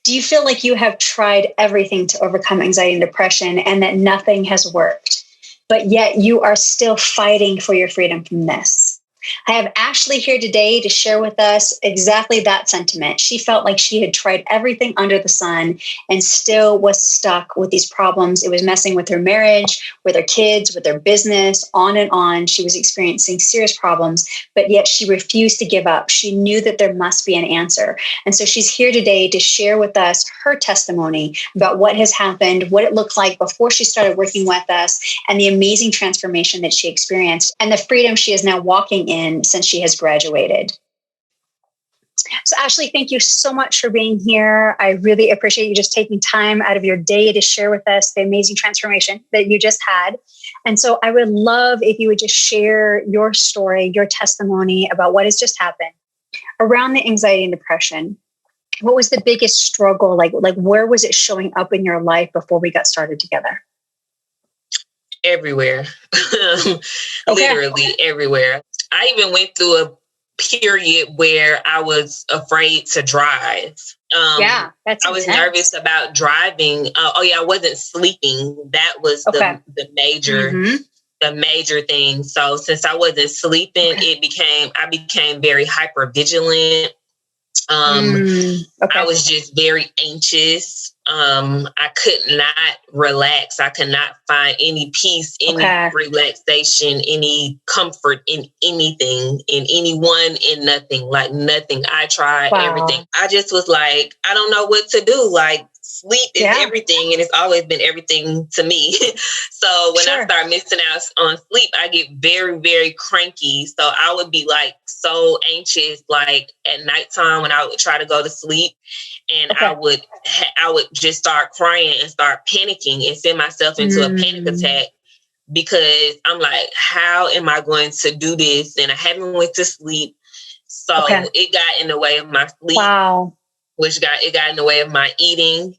Do you feel like you have tried everything to overcome anxiety and depression and that nothing has worked, but yet you are still fighting for your freedom from this? I have Ashley here today to share with us exactly that sentiment. She felt like she had tried everything under the sun and still was stuck with these problems. It was messing with her marriage, with her kids, with her business, on and on. She was experiencing serious problems, but yet she refused to give up. She knew that there must be an answer. And so she's here today to share with us her testimony about what has happened, what it looked like before she started working with us, and the amazing transformation that she experienced and the freedom she is now walking in since she has graduated. So Ashley, thank you so much for being here. I really appreciate you just taking time out of your day to share with us the amazing transformation that you just had. And so I would love if you would just share your story, your testimony about what has just happened around the anxiety and depression. What was the biggest struggle? Like where was it showing up in your life before we got started together? Everywhere. Literally everywhere. I even went through a period where I was afraid to drive. I was nervous about driving. I wasn't sleeping. That was the major the major thing. So since I wasn't sleeping, I became very hyper vigilant. I was just very anxious. I could not relax. I could not find any peace, any relaxation, any comfort in anything, in anyone, in nothing, like nothing. I tried everything. I just was like, I don't know what to do. Like, sleep is everything, and it's always been everything to me. So when I start missing out on sleep, I get very, very cranky. So I would be like so anxious, like at nighttime when I would try to go to sleep, and I would just start crying and start panicking and send myself into a panic attack because I'm like, how am I going to do this? And I haven't went to sleep, so it got in the way of my sleep. Which got in the way of my eating.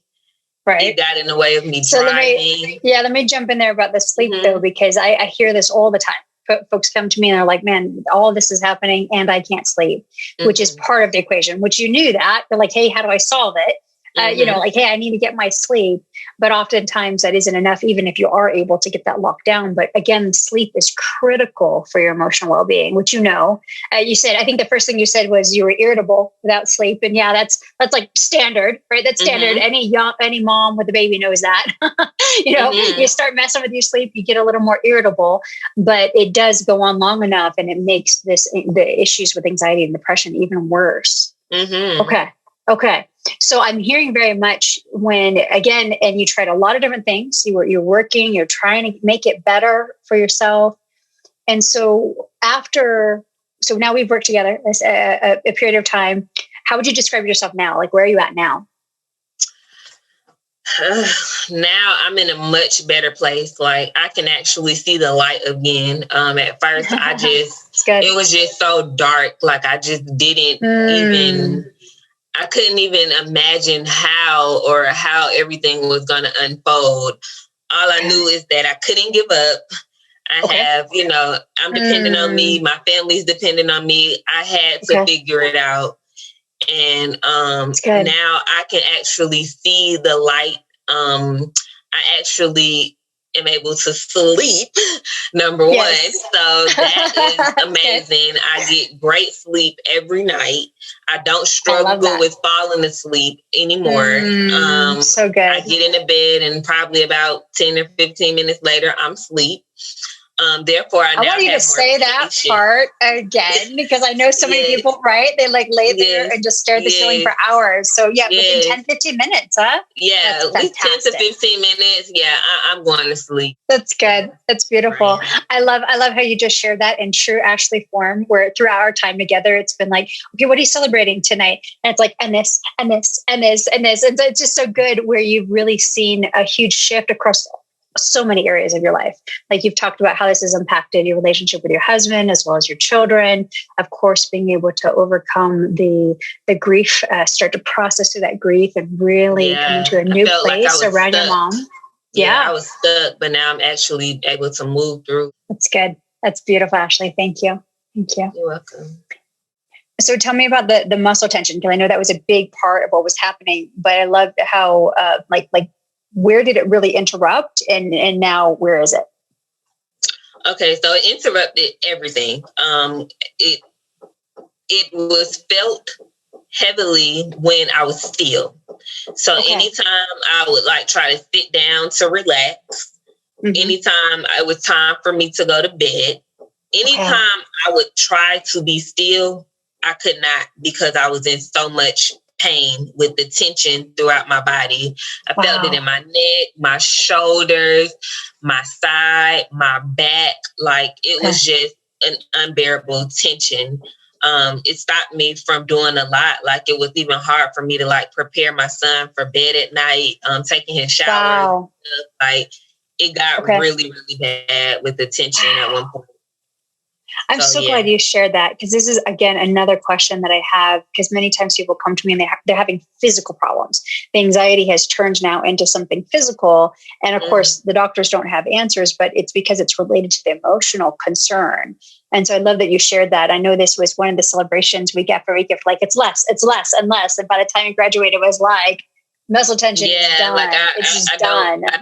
Right. It got in the way of me driving. Let me jump in there about the sleep though, because I hear this all the time. Folks come to me and they're like, man, all this is happening and I can't sleep, which is part of the equation, which you knew that. They're like, hey, how do I solve it? Hey, I need to get my sleep. But oftentimes that isn't enough, even if you are able to get that locked down. But again, sleep is critical for your emotional well-being, which you know. You said, I think the first thing you said was you were irritable without sleep. And that's like standard, right? That's standard. Any mom with a baby knows that. You start messing with your sleep, you get a little more irritable, but it does go on long enough and it makes the issues with anxiety and depression even worse. Okay. So I'm hearing very much and you tried a lot of different things. You're working, you're trying to make it better for yourself. And so now we've worked together as a period of time. How would you describe yourself now? Like, where are you at now? Now I'm in a much better place. Like, I can actually see the light again. At first, it was just so dark. Like, I just didn't I couldn't even imagine how everything was going to unfold. All I knew is that I couldn't give up. I'm dependent on me. My family's dependent on me. I had to figure it out. And now I can actually see the light. I actually am able to sleep, number one. So that is amazing. I get great sleep every night. I don't struggle with falling asleep anymore. So good. I get into bed and probably about 10 or 15 minutes later, I'm asleep. Therefore, I want you to say that part again, because I know so many people, right? They like lay there and just stare at the ceiling for hours. So within 10, 15 minutes, huh? Yeah, at least 10 to 15 minutes. Yeah, I'm going to sleep. That's good. That's beautiful. Right. I love how you just shared that in true Ashley form, where throughout our time together, it's been like, okay, what are you celebrating tonight? And it's like, and this, and this, and this, and this. And it's just so good where you've really seen a huge shift across so many areas of your life. Like, you've talked about how this has impacted your relationship with your husband as well as your children. Of course, being able to overcome the grief, start to process through that grief and really come to a new place around your mom. I was stuck, but now I'm actually able to move through. That's good. That's beautiful, Ashley. Thank you. You're welcome. So tell me about the muscle tension, because I know that was a big part of what was happening, but I loved how, like where did it really interrupt, and now where is it? Okay, so it interrupted everything. It was felt heavily when I was still. So anytime I would like try to sit down to relax, anytime it was time for me to go to bed, anytime I would try to be still, I could not, because I was in so much pain with the tension throughout my body. I felt it in my neck, my shoulders, my side, my back. Like it was just an unbearable tension. It stopped me from doing a lot. Like it was even hard for me to like prepare my son for bed at night, taking his shower. Like it got really, really bad with the tension at one point. I'm so glad you shared that, because this is, again, another question that I have, because many times people come to me and they're having physical problems. The anxiety has turned now into something physical. And of course, the doctors don't have answers, but it's because it's related to the emotional concern. And so I love that you shared that. I know this was one of the celebrations we get for week of like, it's less and less. And by the time you graduate, it was like, muscle tension is done. Like I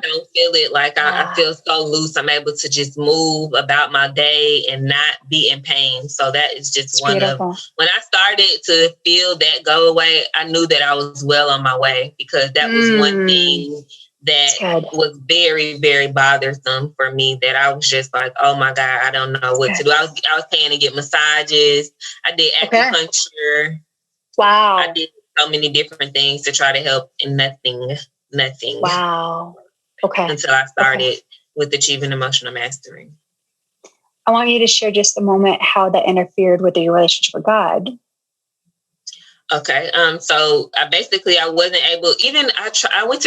don't feel it. Like I feel so loose. I'm able to just move about my day and not be in pain. So that is just when I started to feel that go away, I knew that I was well on my way, because that was one thing that was very, very bothersome for me, that I was just like, oh my God, I don't know what to do. I was paying to get massages. I did acupuncture. Wow. I did so many different things to try to help, and nothing. Wow. Okay. Until I started with Achieving Emotional Mastery. I want you to share just a moment how that interfered with your relationship with God. Okay. So I wasn't able,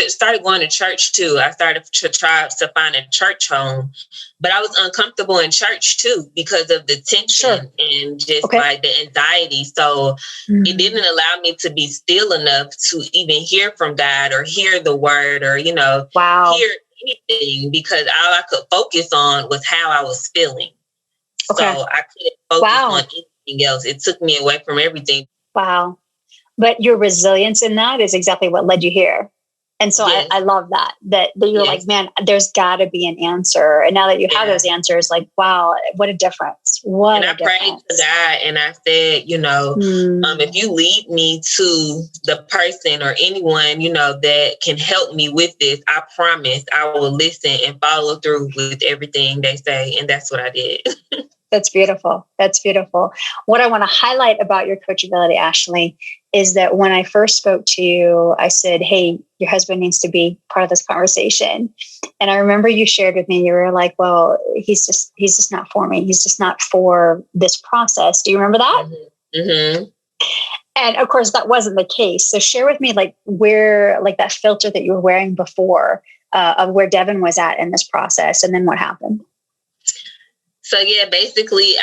started going to church too. I started to try to find a church home, but I was uncomfortable in church too, because of the tension and just like the anxiety. So it didn't allow me to be still enough to even hear from God or hear the word or, hear anything, because all I could focus on was how I was feeling. So I couldn't focus on anything else. It took me away from everything. Wow. But your resilience in that is exactly what led you here. And so I love that you're like, man, there's got to be an answer. And now that you have those answers, like, wow, what a difference. And I prayed to God and I said, if you lead me to the person or anyone, that can help me with this, I promise I will listen and follow through with everything they say. And that's what I did. That's beautiful. That's beautiful. What I want to highlight about your coachability, Ashley, is that when I first spoke to you, I said, hey, your husband needs to be part of this conversation. And I remember you shared with me, you were like, well, he's just not for me. He's just not for this process. Do you remember that? Mm-hmm. And of course, that wasn't the case. So share with me like where, like that filter that you were wearing before of where Devin was at in this process, and then what happened. So basically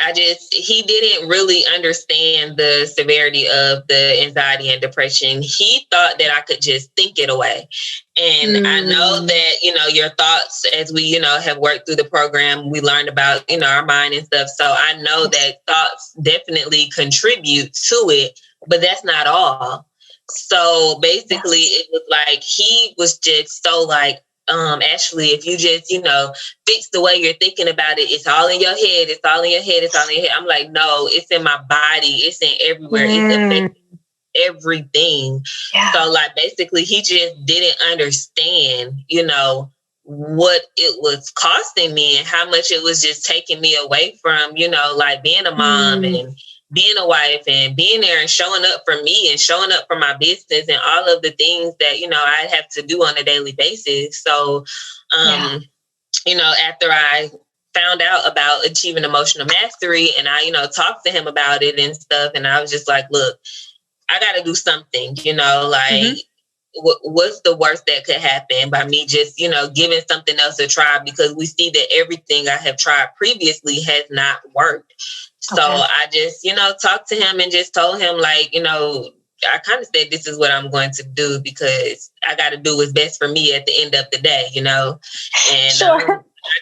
he didn't really understand the severity of the anxiety and depression. He thought that I could just think it away. And I know that, your thoughts, as we, have worked through the program, we learned about, our mind and stuff. So I know that thoughts definitely contribute to it, but that's not all. So basically it was like, he was just so like, Ashley, if you just, fix the way you're thinking about it, it's all in your head. It's all in your head. It's all in your head. I'm like, no, it's in my body. It's in everywhere. It's affecting everything. Yeah. So like, basically he just didn't understand, what it was costing me and how much it was just taking me away from, like being a mom and being a wife and being there and showing up for me and showing up for my business and all of the things that, I have to do on a daily basis. So, after I found out about Achieving Emotional Mastery and I, talked to him about it and stuff, and I was just like, look, I got to do something, what's the worst that could happen by me just, giving something else a try, because we see that everything I have tried previously has not worked. So I just, talked to him and just told him like, I kind of said, this is what I'm going to do because I got to do what's best for me at the end of the day, And I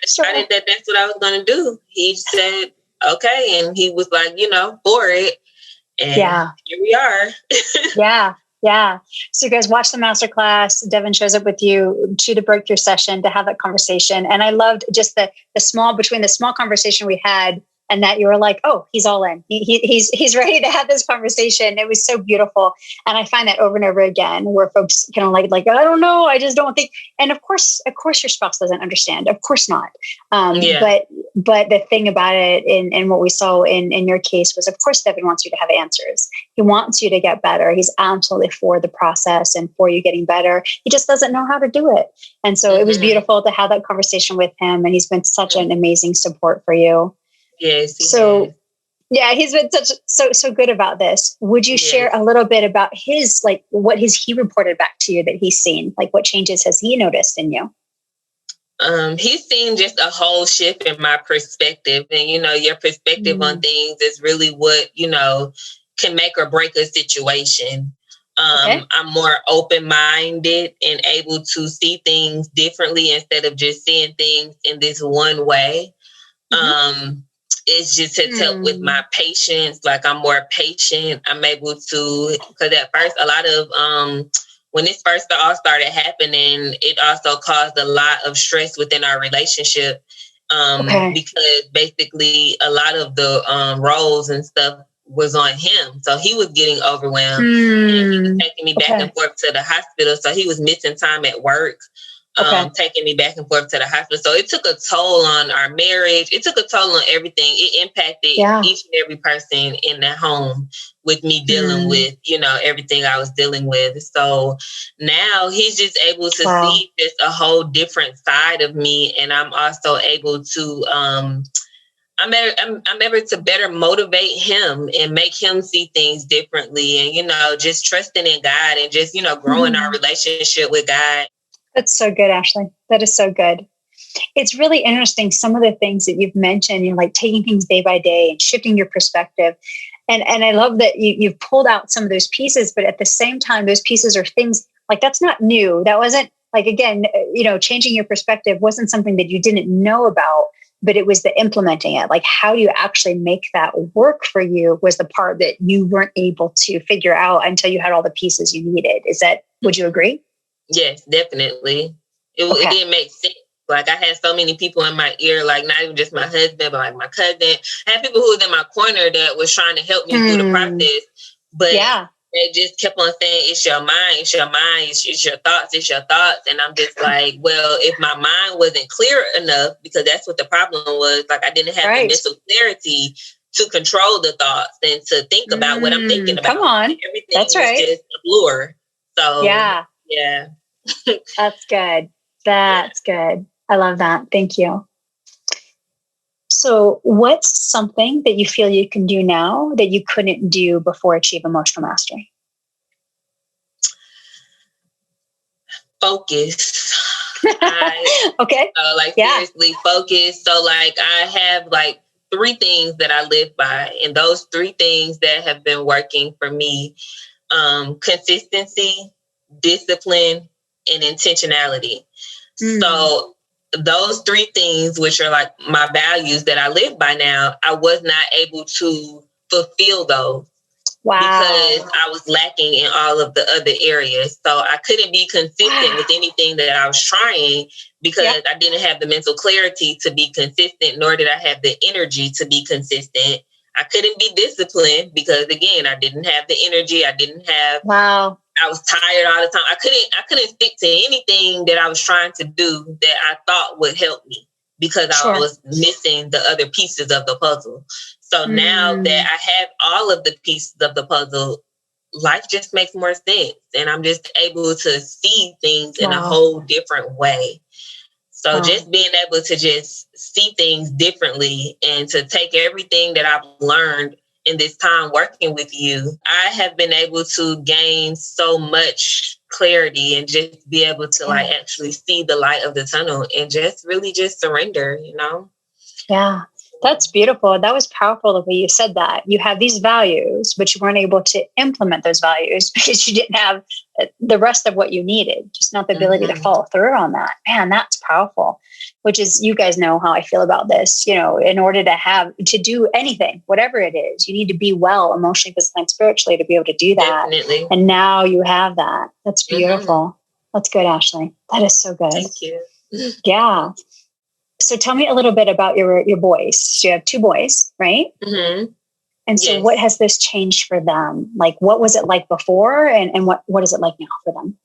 decided that that's what I was going to do. He said, okay. And he was like, for it. And here we are. Yeah. So you guys watch the masterclass. Devin shows up with you to the breakthrough session to have that conversation. And I loved just the small conversation we had, and that you were like, oh, he's all in. He's ready to have this conversation. It was so beautiful. And I find that over and over again where folks kind of like, I don't know, I just don't think. And of course your spouse doesn't understand. Of course not. But the thing about it and what we saw in your case was, of course, Devin wants you to have answers. He wants you to get better. He's absolutely for the process and for you getting better. He just doesn't know how to do it. And so it was beautiful to have that conversation with him. And he's been such an amazing support for you. Yes. So, he's been so good about this. Would you share a little bit about his, like, what he reported back to you that he's seen? Like, what changes has he noticed in you? He's seen just a whole shift in my perspective. And, your perspective on things is really what, can make or break a situation. I'm more open-minded and able to see things differently instead of just seeing things in this one way. It's just to help with my patience. Like, I'm more patient. I'm able to, because at first, a lot of, when this first all started happening, it also caused a lot of stress within our relationship. Because basically a lot of the roles and stuff was on him. So he was getting overwhelmed. And he was taking me back and forth to the hospital. So he was missing time at work. Taking me back and forth to the hospital. So it took a toll on our marriage. It took a toll on everything. It impacted each and every person in that home with me dealing with, everything I was dealing with. So now he's just able to see just a whole different side of me. And I'm also able to, I'm able to better motivate him and make him see things differently. And, just trusting in God and just, growing our relationship with God. That's so good, Ashley. That is so good. It's really interesting. Some of the things that you've mentioned, like taking things day by day and shifting your perspective. And I love that you've pulled out some of those pieces, but at the same time, those pieces are things like that's not new. That wasn't like, again, changing your perspective wasn't something that you didn't know about, but it was the implementing it. Like, how do you actually make that work for you was the part that you weren't able to figure out until you had all the pieces you needed. Would you agree? Yes, definitely. It didn't make sense. Like, I had so many people in my ear, like not even just my husband, but like my cousin. I had people who was in my corner that was trying to help me through the process. But they just kept on saying, it's your mind, it's your mind, it's your thoughts, it's your thoughts. And I'm just like, well, if my mind wasn't clear enough, because that's what the problem was, like I didn't have the mental clarity to control the thoughts and to think about what I'm thinking about. Come on. Everything was just a blur. So yeah. That's good. That's good. I love that. Thank you. So what's something that you feel you can do now that you couldn't do before Achieve Emotional Mastery? Focus. Seriously focus. So like I have like 3 things that I live by, and those 3 things that have been working for me, consistency, discipline, and intentionality. So those 3 things, which are like my values that I live by now, I was not able to fulfill those. Wow. Because I was lacking in all of the other areas. So I couldn't be consistent with anything that I was trying because I didn't have the mental clarity to be consistent, nor did I have the energy to be consistent. I couldn't be disciplined because, again, I didn't have the energy. I didn't have... Wow. I was tired all the time. I couldn't stick to anything that I was trying to do that I thought would help me because I was missing the other pieces of the puzzle. So now that I have all of the pieces of the puzzle, life just makes more sense. And I'm just able to see things in a whole different way. So just being able to just see things differently and to take everything that I've learned in this time working with you, I have been able to gain so much clarity and just be able to like actually see the light of the tunnel and just really just surrender, Yeah. That's beautiful. That was powerful the way you said that. You have these values, but you weren't able to implement those values because you didn't have the rest of what you needed, just not the ability to follow through on that. Man, that's powerful, which is, you guys know how I feel about this. In order to do anything, whatever it is, you need to be well emotionally, physically, and spiritually to be able to do that. Definitely. And now you have that. That's beautiful. That's good, Ashley. That is so good. Thank you. Yeah. So tell me a little bit about your boys. So you have 2 boys, right? Mm-hmm. And so what has this changed for them? Like, what was it like before and what is it like now for them?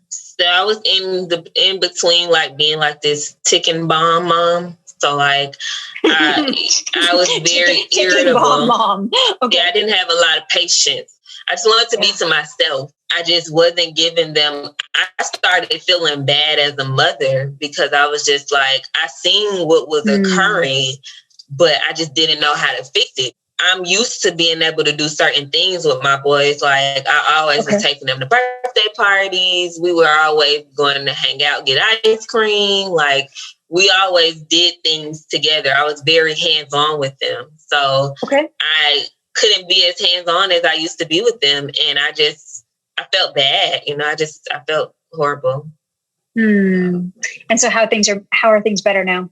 So I was in between, like being like this ticking bomb mom. So like I was very irritable. Bomb mom. Okay. Yeah, I didn't have a lot of patience. I just wanted to be to myself. I just wasn't giving them. I started feeling bad as a mother because I was just like, I seen what was occurring, but I just didn't know how to fix it. I'm used to being able to do certain things with my boys. Like I always was taking them to birthday parties. We were always going to hang out, get ice cream. Like we always did things together. I was very hands-on with them. So I couldn't be as hands-on as I used to be with them. And I felt bad. I felt horrible. And so how are things better now?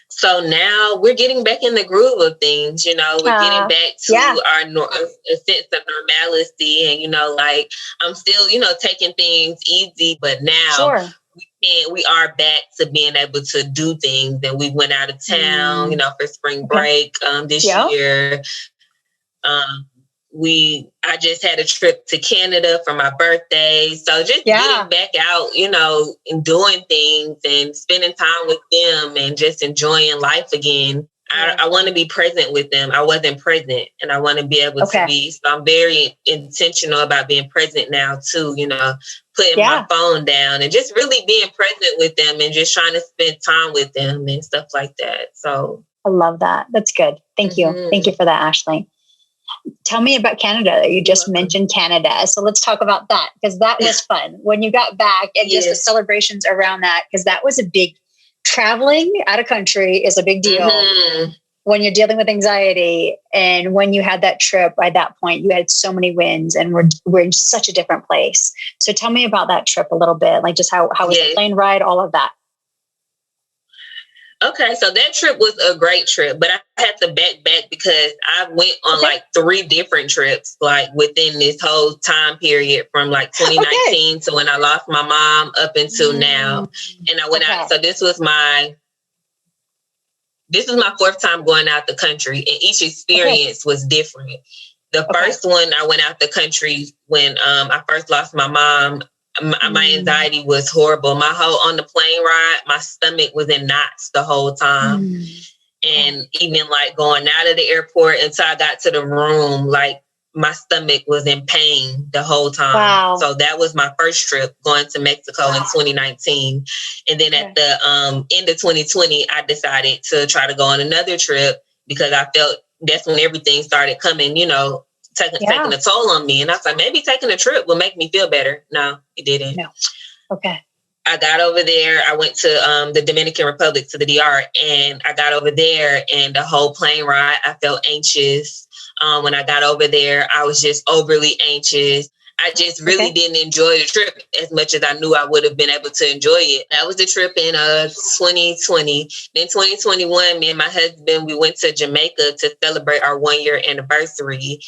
So now we're getting back in the groove of things, we're getting back to our a sense of normalcy. And, like I'm still, taking things easy, but now we are back to being able to do things. And we went out of town, for spring break this year. I just had a trip to Canada for my birthday. So just getting back out, and doing things and spending time with them and just enjoying life again. I want to be present with them. I wasn't present and I want to be able to be. So I'm very intentional about being present now too, putting my phone down and just really being present with them and just trying to spend time with them and stuff like that. So I love that. That's good. Thank you. Thank you for that, Ashley. Tell me about Canada. You just mentioned Canada. So let's talk about that because that was fun when you got back and just the celebrations around that, because that was a big traveling out of country is a big deal when you're dealing with anxiety. And when you had that trip, by that point, you had so many wins and we're in such a different place. So tell me about that trip a little bit, like just how was the plane ride, all of that. Okay, so that trip was a great trip, but I had to back because I went on like 3 different trips, like within this whole time period from like 2019 to when I lost my mom up until now. And I went out. So this was my 4th time going out the country, and each experience was different. The first one, I went out the country when I first lost my mom. My anxiety was horrible. On the plane ride, my stomach was in knots the whole time. And even like going out of the airport until I got to the room, like my stomach was in pain the whole time. Wow. So that was my first trip going to Mexico in 2019. And then at the end of 2020, I decided to try to go on another trip because I felt that's when everything started coming, taking a toll on me. And I was like, maybe taking a trip will make me feel better. No, it didn't. No. Okay. I got over there. I went to the Dominican Republic, to the DR, and I got over there and the whole plane ride, I felt anxious. When I got over there, I was just overly anxious. I just really didn't enjoy the trip as much as I knew I would have been able to enjoy it. That was the trip in 2020. Then 2021, me and my husband, we went to Jamaica to celebrate our 1-year anniversary.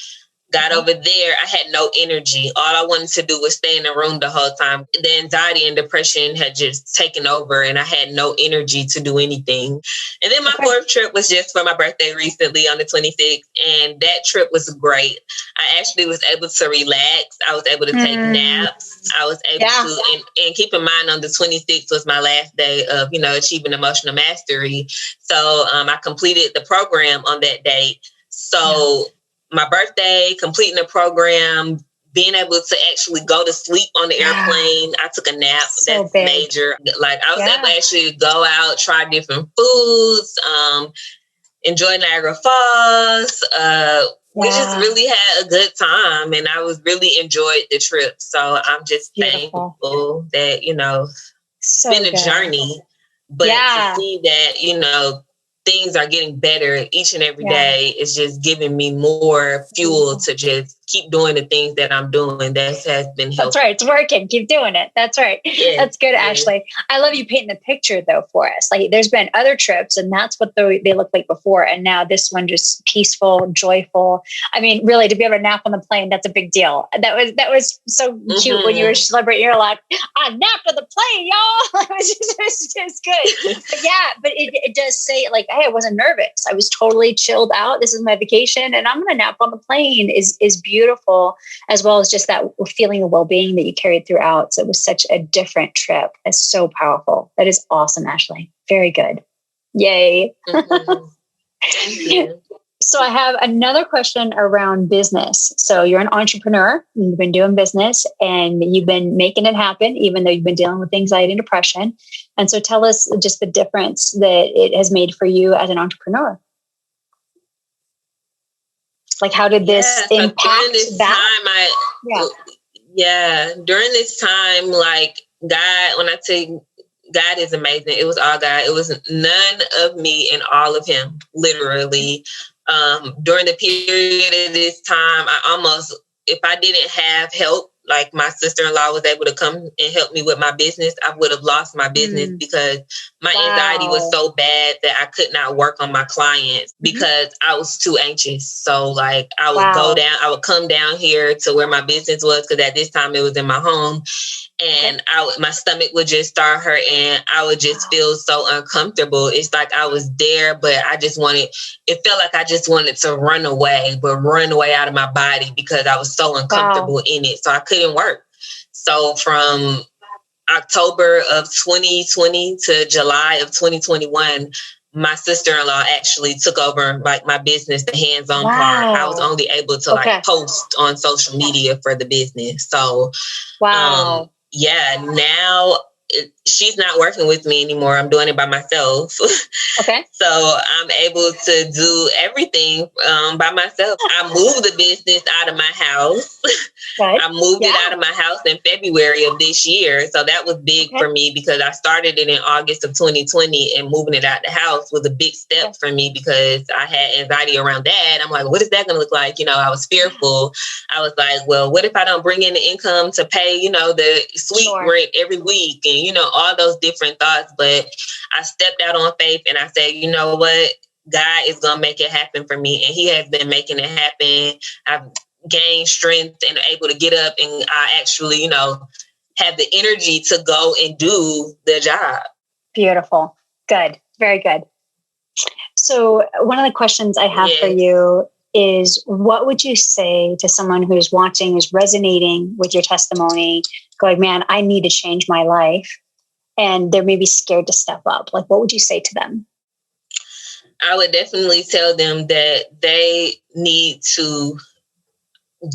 Got over there, I had no energy. All I wanted to do was stay in the room the whole time. The anxiety and depression had just taken over and I had no energy to do anything. And then my 4th trip was just for my birthday recently on the 26th. And that trip was great. I actually was able to relax. I was able to take naps. I was able to, and keep in mind on the 26th was my last day of, achieving emotional mastery. So I completed the program on that date. So my birthday, completing the program, being able to actually go to sleep on the airplane. I took a nap. So that's major. Like I was able to actually go out, try different foods, enjoy Niagara Falls. We just really had a good time and I was really enjoyed the trip. So I'm just thankful that, it's been a journey. But to see that, you know, things are getting better each and every day is just giving me more fuel to just keep doing the things that I'm doing. That has been helpful. That's right. It's working. Keep doing it. That's right. Yes, that's good, Ashley. I love you painting the picture though for us. Like there's been other trips and that's what they look like before. And now this one just peaceful, joyful. I mean, really to be able to nap on the plane, that's a big deal. That was so cute when you were celebrating. You're like, I napped on the plane, y'all. It was just good. But it does say like, hey, I wasn't nervous. I was totally chilled out. This is my vacation and I'm going to nap on the plane is beautiful, as well as just that feeling of well-being that you carried throughout. So it was such a different trip. It's so powerful. That is awesome, Ashley. Very good. Yay. So I have another question around business. So you're an entrepreneur, you've been doing business and you've been making it happen, even though you've been dealing with anxiety and depression. And so tell us just the difference that it has made for you as an entrepreneur. Like, how did this impact that? During this time, like God, when I tell you, God is amazing. It was all God. It was none of me and all of him, literally. During the period of this time, if I didn't have help, like my sister-in-law was able to come and help me with my business, I would have lost my business because my anxiety was so bad that I could not work on my clients because I was too anxious. So like I would come down here to where my business was because at this time it was in my home. And my stomach would just start hurting and I would just feel so uncomfortable. It's like I was there, but it felt like I just wanted to run away out of my body because I was so uncomfortable in it. So I couldn't work. So from October of 2020 to July of 2021, my sister-in-law actually took over like my business, the hands-on part. I was only able to like post on social media for the business. So, now she's not working with me anymore. I'm doing it by myself. Okay. So I'm able to do everything by myself. I moved the business out of my house. I moved it out of my house in February of this year. So that was big for me because I started it in August of 2020 and moving it out the house was a big step for me because I had anxiety around that. I'm like, what is that going to look like? You know, I was fearful. I was like, well, what if I don't bring in the income to pay, you know, the suite rent every week and, you know, all those different thoughts. But I stepped out on faith and I said, you know what? God is going to make it happen for me. And he has been making it happen. I've gained strength and able to get up and I actually, you know, have the energy to go and do the job. Beautiful. Good. Very good. So one of the questions I have for you is, what would you say to someone who's watching, who's resonating with your testimony, going, man, I need to change my life, and they're maybe scared to step up? Like, what would you say to them? I would definitely tell them that they need to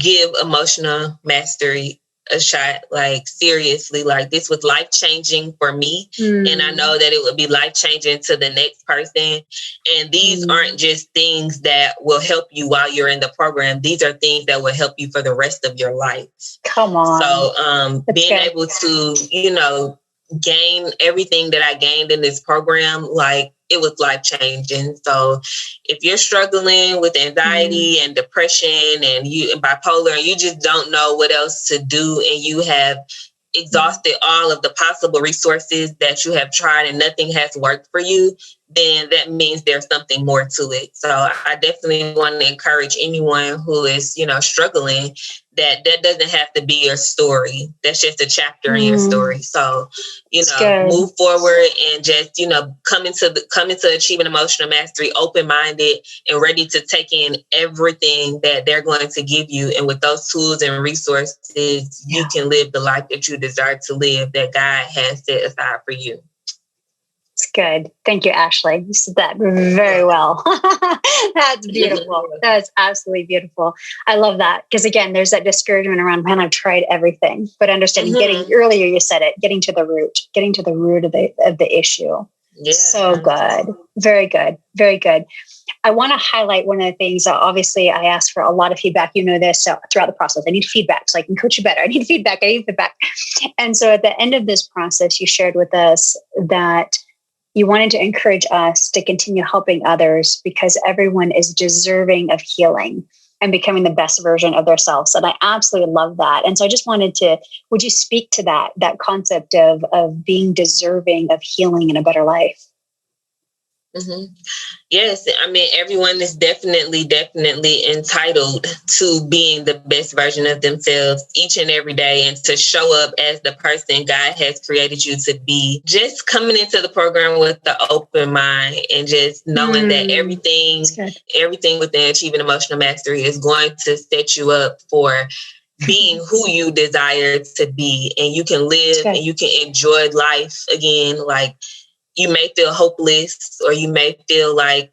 give emotional mastery a shot. Like, seriously, like this was life-changing for me. And I know that it would be life-changing to the next person. And these aren't just things that will help you while you're in the program. These are things that will help you for the rest of your life. Come on. So being able to, you know, gain everything that I gained in this program, like it was life-changing. So if you're struggling with anxiety and depression and bipolar and you just don't know what else to do and you have exhausted all of the possible resources that you have tried and nothing has worked for you, then that means there's something more to it. So I definitely want to encourage anyone who is, you know, struggling, that doesn't have to be your story. That's just a chapter in your story. So, you know, move forward and just, you know, come into achieving emotional mastery, open-minded and ready to take in everything that they're going to give you. And with those tools and resources, you can live the life that you desire to live, that God has set aside for you. It's good. Thank you, Ashley. You said that very well. That's beautiful. That's absolutely beautiful. I love that. Because again, there's that discouragement around, man, I've tried everything. But understanding, earlier you said it, getting to the root of the issue. Yeah. So good. Very good. Very good. I want to highlight one of the things. Obviously, I asked for a lot of feedback. You know this. So throughout the process, I need feedback so I can coach you better. I need feedback. And so at the end of this process, you shared with us that you wanted to encourage us to continue helping others because everyone is deserving of healing and becoming the best version of themselves. And I absolutely love that. And so I just wanted to, would you speak to that concept of being deserving of healing and a better life? Mm-hmm. Yes, I mean, everyone is definitely entitled to being the best version of themselves each and every day, and to show up as the person God has created you to be. Just coming into the program with the open mind and just knowing that everything within Achieving Emotional Mastery is going to set you up for being who you desire to be, and you can live and you can enjoy life again. Like, you may feel hopeless, or you may feel like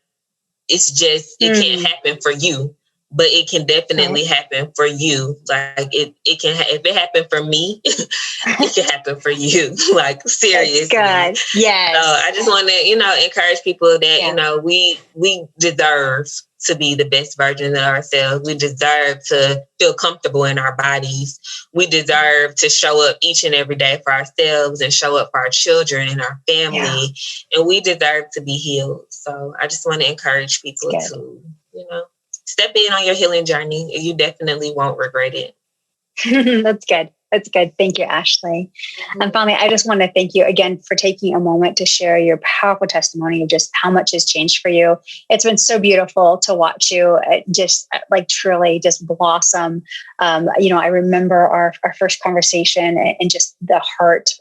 it's just, it can't happen for you, but it can definitely happen for you. Like it can, if it happened for me, it can happen for you. Like, seriously. Good. Yes. So I just want to, encourage people that, we deserve to be the best version of ourselves. We deserve to feel comfortable in our bodies. We deserve to show up each and every day for ourselves and show up for our children and our family. And we deserve to be healed. So I just want to encourage people to, step in on your healing journey. You definitely won't regret it. That's good. That's good. Thank you, Ashley. And finally, I just want to thank you again for taking a moment to share your powerful testimony of just how much has changed for you. It's been so beautiful to watch you just truly just blossom. I remember our first conversation and just the heart.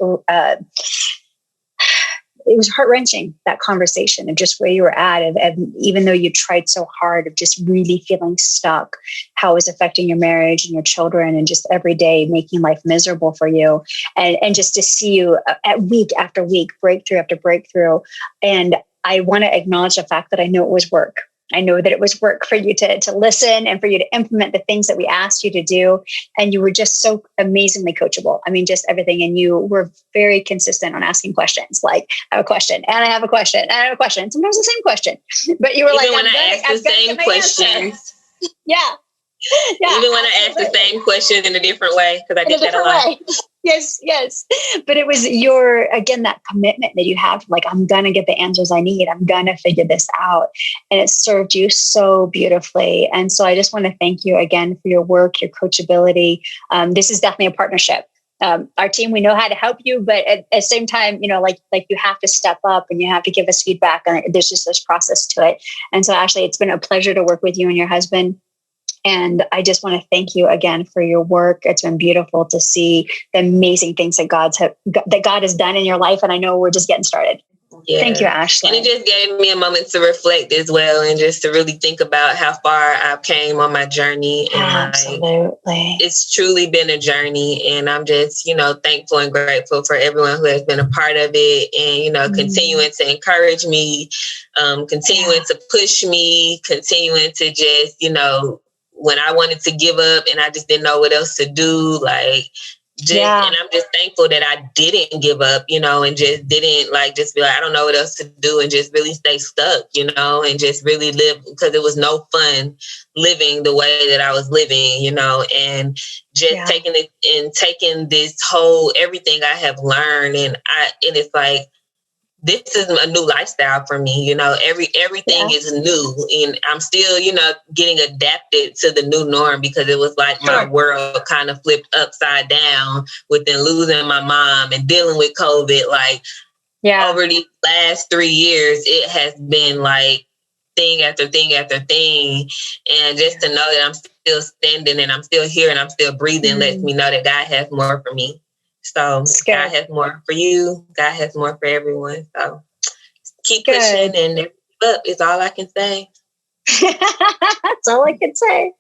It was heart-wrenching, that conversation of just where you were at, of even though you tried so hard, of just really feeling stuck, how it was affecting your marriage and your children, and just every day making life miserable for you. And just to see you at week after week, breakthrough after breakthrough. And I want to acknowledge the fact that I know it was work. I know that it was work for you to listen and for you to implement the things that we asked you to do. And you were just so amazingly coachable. I mean, just everything. And you were very consistent on asking questions. Like, I have a question, and I have a question, and I have a question. Sometimes the same question. But you were even when I asked the same questions. Yeah. Even when I asked the same question in a different way, because I did that a lot. Yes. But it was that commitment that you have, like, I'm going to get the answers I need. I'm going to figure this out. And it served you so beautifully. And so I just want to thank you again for your work, your coachability. This is definitely a partnership. Our team, we know how to help you, but at the same time, like you have to step up and you have to give us feedback. And there's just this process to it. And so, Ashley, it's been a pleasure to work with you and your husband. And I just want to thank you again for your work. It's been beautiful to see the amazing things that God has done in your life. And I know we're just getting started. Yeah. Thank you, Ashley. And it just gave me a moment to reflect as well, and just to really think about how far I've came on my journey. And absolutely, it's truly been a journey. And I'm just, thankful and grateful for everyone who has been a part of it, and, continuing to encourage me, continuing to push me, continuing to just, when I wanted to give up and I just didn't know what else to do, and I'm just thankful that I didn't give up, and just didn't just be like, I don't know what else to do, and just really stay stuck, and just really live, because it was no fun living the way that I was living, and just taking it and taking this whole, everything I have learned. And it's like, this is a new lifestyle for me. Everything is new, and I'm still, getting adapted to the new norm, because it was like my world kind of flipped upside down within losing my mom and dealing with COVID. Over these last 3 years, it has been like thing after thing after thing. And just to know that I'm still standing and I'm still here and I'm still breathing lets me know that God has more for me. So God has more for you. God has more for everyone. So keep pushing and never give up is all I can say. That's all I can say.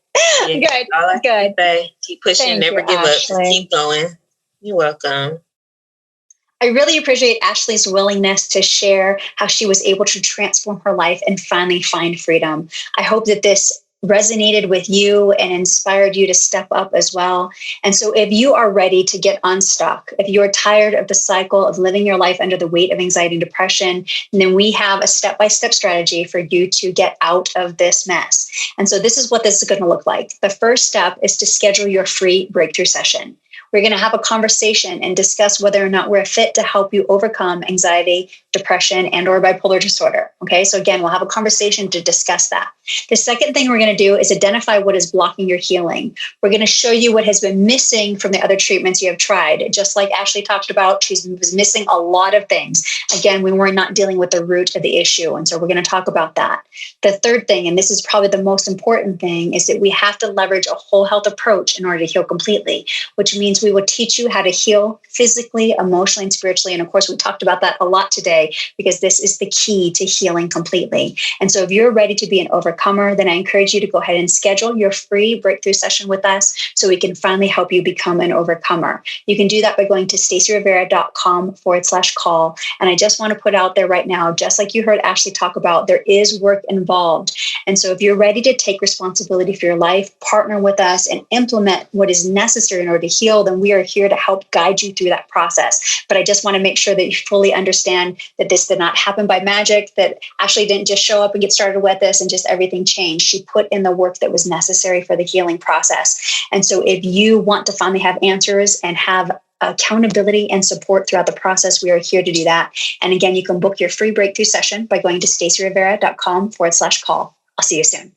Yeah, good. All I can say. Keep pushing, never give up. Just keep going. You're welcome. I really appreciate Ashley's willingness to share how she was able to transform her life and finally find freedom. I hope that this resonated with you and inspired you to step up as well. And so if you are ready to get unstuck, if you're tired of the cycle of living your life under the weight of anxiety and depression, then we have a step-by-step strategy for you to get out of this mess. And so this is what this is going to look like. The first step is to schedule your free breakthrough session. We're going to have a conversation and discuss whether or not we're fit to help you overcome anxiety, depression and or bipolar disorder. Okay. So again, we'll have a conversation to discuss that. The second thing we're going to do is identify what is blocking your healing. We're going to show you what has been missing from the other treatments you have tried. Just like Ashley talked about, she was missing a lot of things. Again, we were not dealing with the root of the issue. And so we're going to talk about that. The third thing, and this is probably the most important thing, is that we have to leverage a whole health approach in order to heal completely, which means we will teach you how to heal physically, emotionally, and spiritually. And of course, we talked about that a lot today because this is the key to healing completely. And so if you're ready to be an overcomer, then I encourage you to go ahead and schedule your free breakthrough session with us so we can finally help you become an overcomer. You can do that by going to stacyrivera.com/call. And I just want to put out there right now, just like you heard Ashley talk about, there is work involved. And so if you're ready to take responsibility for your life, partner with us, and implement what is necessary in order to heal, then we are here to help guide you through that process. But I just want to make sure that you fully understand that this did not happen by magic, that Ashley didn't just show up and get started with this and just everything changed. She put in the work that was necessary for the healing process. And so if you want to finally have answers and have accountability and support throughout the process, we are here to do that. And again, you can book your free breakthrough session by going to stacyrivera.com/call. I'll see you soon.